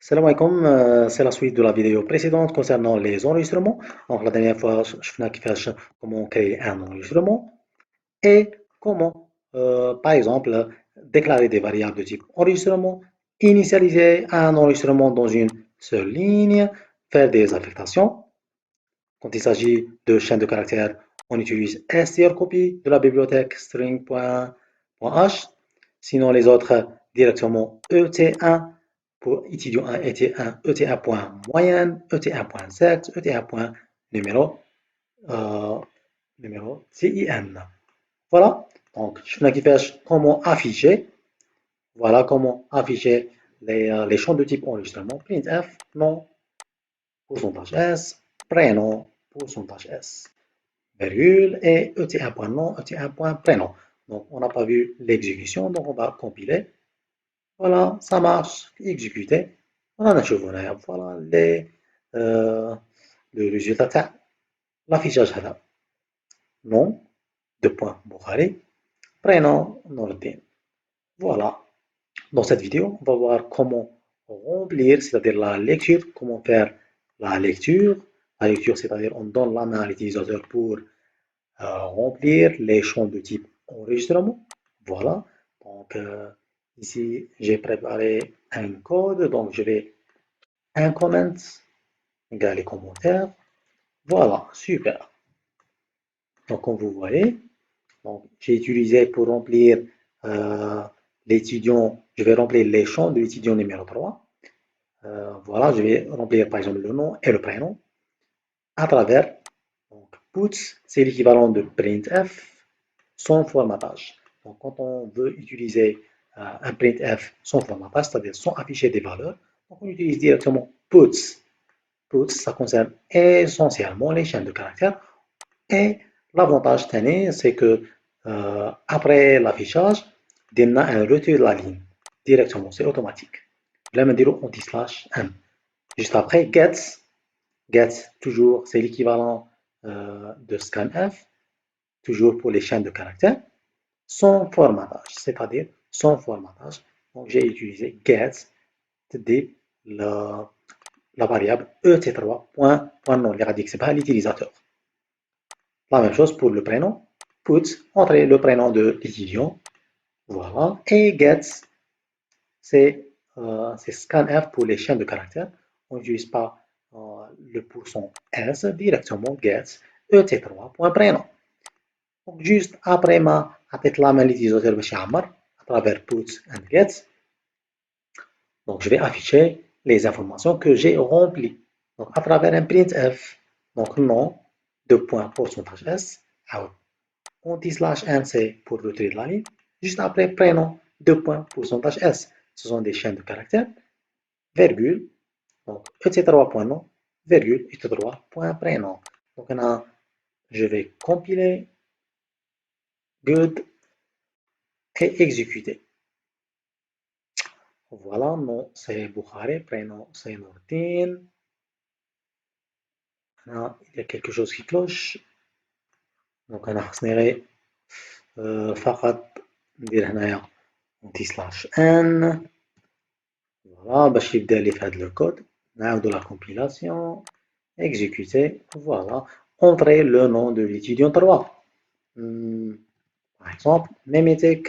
Salam alaikum, c'est la suite de la vidéo précédente concernant les enregistrements. Donc, la dernière fois, je vais comment créer un enregistrement et comment, par exemple, déclarer des variables de type enregistrement, initialiser un enregistrement dans une seule ligne, faire des affectations. Quand il s'agit de chaînes de caractères, on utilise strcopy de la bibliothèque string.h. Sinon, les autres, directement ET1 pour étudiant 1, ET1, ET1.moyenne, ET1.sexe, ET1.numéro numéro CIN. Voilà. Donc, je vais comment afficher. Voilà comment afficher les champs de type enregistrement. Printf, nom, pourcentage S, prénom, pourcentage S, virgule et ET1.nom, ET1.prénom. Donc, on n'a pas vu l'exécution, donc on va compiler. Voilà, ça marche, exécuter. Voilà, voilà le résultat, l'affichage. Nom, deux points, Bukhari, prénom, Nordin. Voilà. Dans cette vidéo, on va voir comment remplir, c'est-à-dire la lecture, comment faire la lecture. La lecture, c'est-à-dire on donne la main à l'utilisateur pour remplir les champs de type enregistrement. Voilà. Donc, ici, j'ai préparé un code. Donc, je vais un comment égale les commentaires. Voilà, super. Donc, comme vous voyez, j'ai utilisé pour remplir l'étudiant, je vais remplir les champs de l'étudiant numéro 3. Voilà, je vais remplir par exemple le nom et le prénom à travers donc, puts, c'est l'équivalent de printf sans formatage. Donc, quand on veut utiliser un printf sans formatage, c'est-à-dire sans afficher des valeurs, donc on utilise directement puts. Puts, ça concerne essentiellement les chaînes de caractères. Et l'avantage, c'est que après l'affichage, on a un retour de la ligne directement, c'est automatique. Là, on dit anti-slash m. Juste après, get toujours, c'est l'équivalent de scanf, toujours pour les chaînes de caractères, sans formatage, c'est-à-dire sans formatage. Donc, j'ai utilisé get de la variable et3.non, les radics, c'est pas l'utilisateur. La même chose pour le prénom. Put, entrer le prénom de l'étudiant. Voilà. Et get, c'est scanf pour les chaînes de caractères. On n'utilise pas le pourcent S, directement get et3.prénom. Donc, juste après ma avec la main l'utilisateur à travers put and get. Donc, je vais afficher les informations que j'ai remplies. Donc, à travers un printf. Donc, nom, deux points pourcentage S, out. Anti-slash n, pour retirer de la ligne. Juste après, prénom, deux points, pourcentage S. Ce sont des chaînes de caractères. Virgule, donc et3.nom, virgule, et3.prénom. Donc, là, je vais compiler, good, et exécuter. Voilà, nom, c'est Bukhari, prénom, c'est Nordin. Là, il y a quelque chose qui cloche. Donc, أنا خصني غير فقط ندير هنايا anti-slash n. Voilà, باش يبدا لي في هذا لو كود. نعاودو لا compilation, exécuter, voilà. Entrer le nom de l'étudiant 3. Par exemple, Memetic.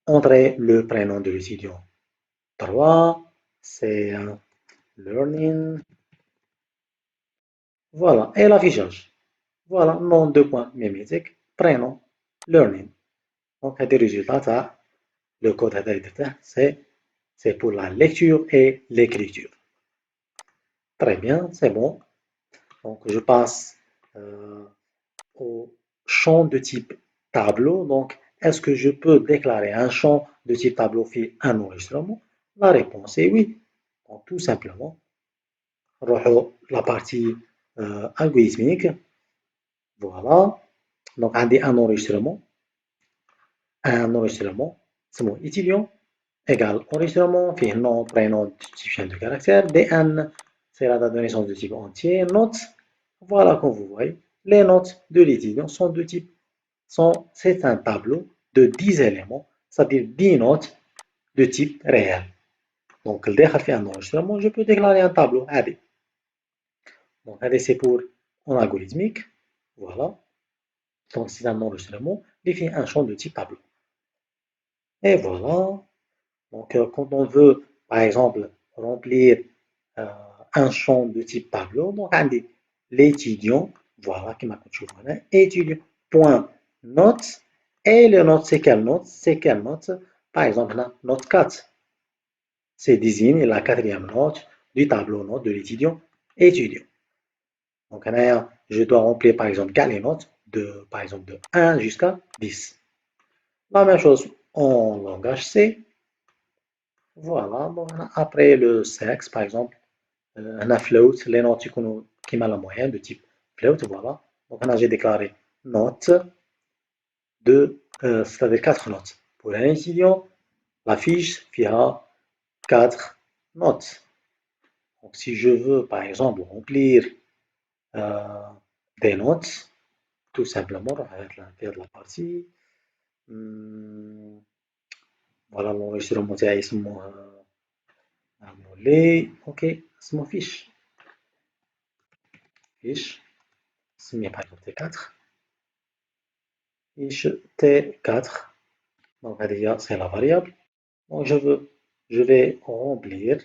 Entrer le prénom de l'étudiant 3, c'est learning. Voilà, et l'affichage. Voilà, nom de points Memetic, prénom, learning. Donc, هذا résultat, le code هذا c'est pour la lecture et l'écriture. Très bien, c'est bon. Donc, je passe au champ de type tableau. Donc, est-ce que je peux déclarer un champ de type tableau fait un enregistrement? La réponse est oui. Donc, tout simplement, la partie algorithmique. Voilà. Donc, on a un enregistrement. Un enregistrement, c'est mon étudiant, égale enregistrement, fait nom, prénom, type de caractère, DN, c'est la date de naissance de type entier, notes. Voilà, comme vous voyez, les notes de l'étudiant sont de type, c'est un tableau de 10 éléments, c'est-à-dire 10 notes de type réel. Donc, le داخل fait un enregistrement, je peux déclarer un tableau. Allez. Donc, allez, c'est pour en algorithmique. Voilà. Donc, c'est un enregistrement qui fait un champ de type tableau. Et voilà. Donc, quand on veut, par exemple, remplir euh, un champ de type tableau, donc on dit l'étudiant, voilà, qui m'a contenu, étudiant, point, note, et le note, c'est quelle note? C'est quelle note? Par exemple, la note 4. C'est désigne la quatrième note du tableau note de l'étudiant étudiant. Donc, je dois remplir, par exemple, les notes de, par exemple, de 1 jusqu'à 10. La même chose en langage C. Voilà, donc après le sexe, par exemple, un float, les notes qui ont la moyenne de type float, voilà. Donc là, j'ai déclaré note de, c'est-à-dire 4 notes. Pour un étudiant, la fiche a 4 notes. Donc si je veux, par exemple, remplir euh, des notes, tout simplement, on va faire de la partie. Voilà, l'enregistrement, c'est ok, c'est mon fiche. Fiche. C'est par exemple T4. Fiche T4. Donc, déjà, c'est la variable. Donc, je vais remplir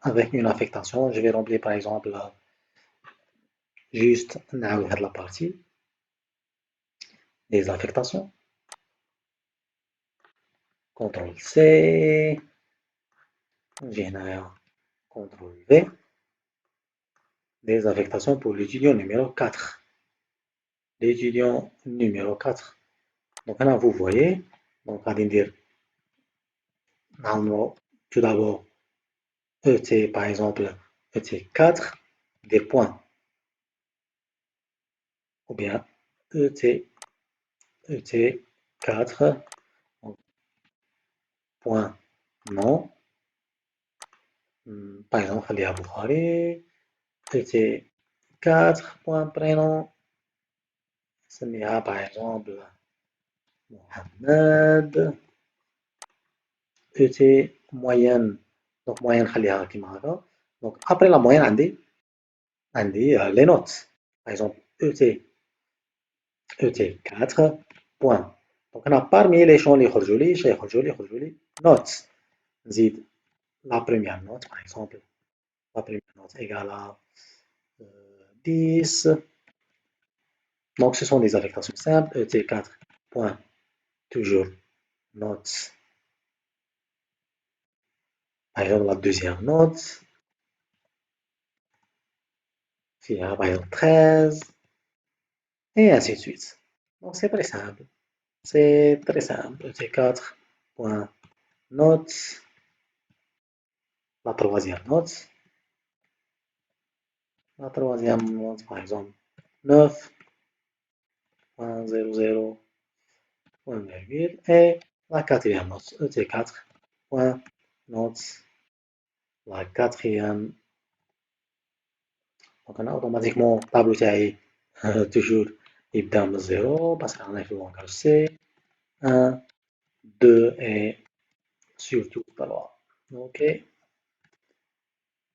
avec une affectation. Je vais remplir par exemple juste la partie des affectations. CTRL C. J'ai CTRL V. Des affectations pour l'étudiant numéro 4. L'étudiant numéro 4. Donc là, vous voyez, donc on va dire, tout d'abord, ET, par exemple, ET4, des points, ou bien ET, ET4, point nom, par exemple, Khalia Boukhari, ET4, point prénom, Samia, par exemple, Mohamed, ET moyenne, donc moyenne Khalia Kimara. Donc après la moyenne, on dit les notes. Par exemple, ET4, point. Donc on a parmi les champs les khorjouli, notes. Zid la première note, par exemple, la première note égale à 10. Donc ce sont des affectations simples. ET4, point, toujours notes. Par exemple, la deuxième note, par exemple 13, et ainsi de suite. Donc c'est très simple. C'est très simple. ET4, point, notes. La troisième note. La troisième note, par exemple, 9.00.virgule. Et la quatrième note, ET4, point, note, la quatrième. Donc, on a automatiquement tableau TAI, toujours, il donne 0, parce qu'on a fait le langage C. 1, 2 et surtout 3. OK,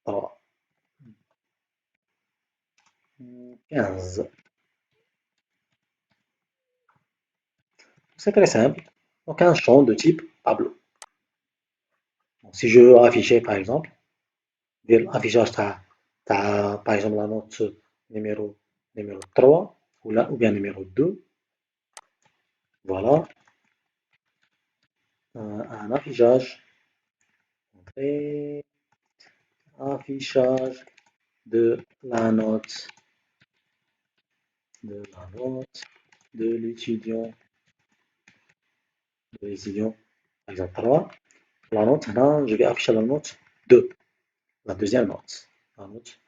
3. 15. C'est très simple. Donc, un champ de type tableau. Donc, si je veux afficher, par exemple, l'affichage par exemple la note numéro, numéro 3 ou bien numéro 2. Voilà. Un affichage. Affichage de la note de l'étudiant par exemple 3. La note, là, je vais afficher la note 2. La deuxième note. La note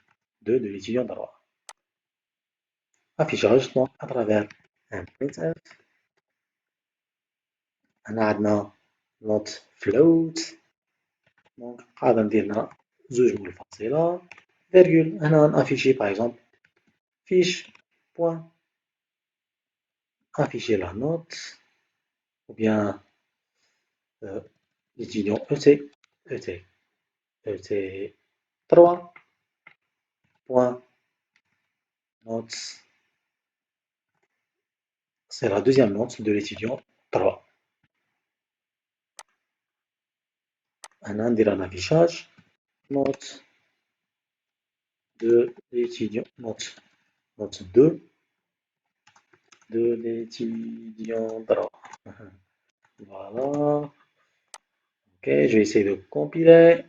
2 de l'étudiant droit. Affichage donc à travers un printf. On a note float. Donc, غادي ندير لنا زوج منفصلة فيرغول. هنا نافيشي باغ اكزومبل فيش بوان afficher la note ou bien l'étudiant ET ET. ET 3. Point. Notes. C'est la deuxième note de l'étudiant 3. Un ندير un affichage. Note de l'étudiant. Note 2 de l'étudiant 3. Voilà. Ok, je vais essayer de compiler.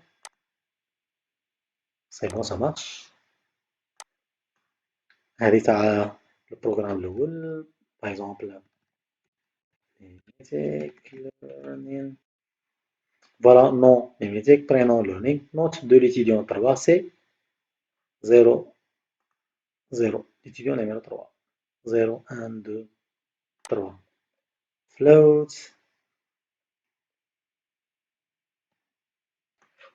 C'est bon, ça marche. هذه تاع البروغرام الأول. Par exemple, Mimetic Learning. Voilà, nom Mimetic, prénom Learning. Note de l'étudiant 3, c'est 0, 0. L'étudiant numéro 3. 0, 1, 2, 3. Float.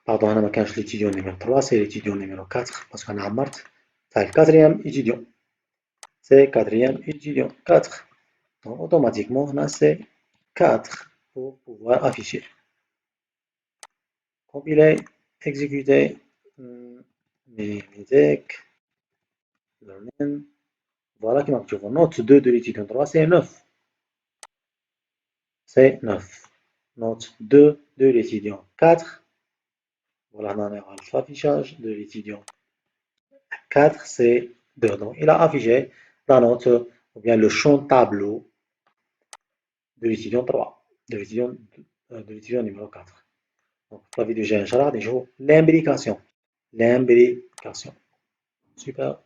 Pardon, أنا ما كانش l'étudiant numéro 3, c'est l'étudiant numéro 4 parce qu'on a عمرت. C'est le quatrième étudiant. C'est quatrième étudiant. 4. Donc, automatiquement, on a c'est 4 pour pouvoir afficher. Compiler, exécuter. Mimetic Learning. Voilà qui m'a trouvé. Note 2 de l'étudiant 3, c'est 9. C'est 9. Note 2 de l'étudiant 4. Voilà, on a l'affichage de l'étudiant 4, c'est 2. Donc, il a affiché la note, ou bien le champ tableau de l'étudiant 3, de l'étudiant numéro 4. Donc, la vidéo, j'ai un l'imbrication. L'imbrication. Super.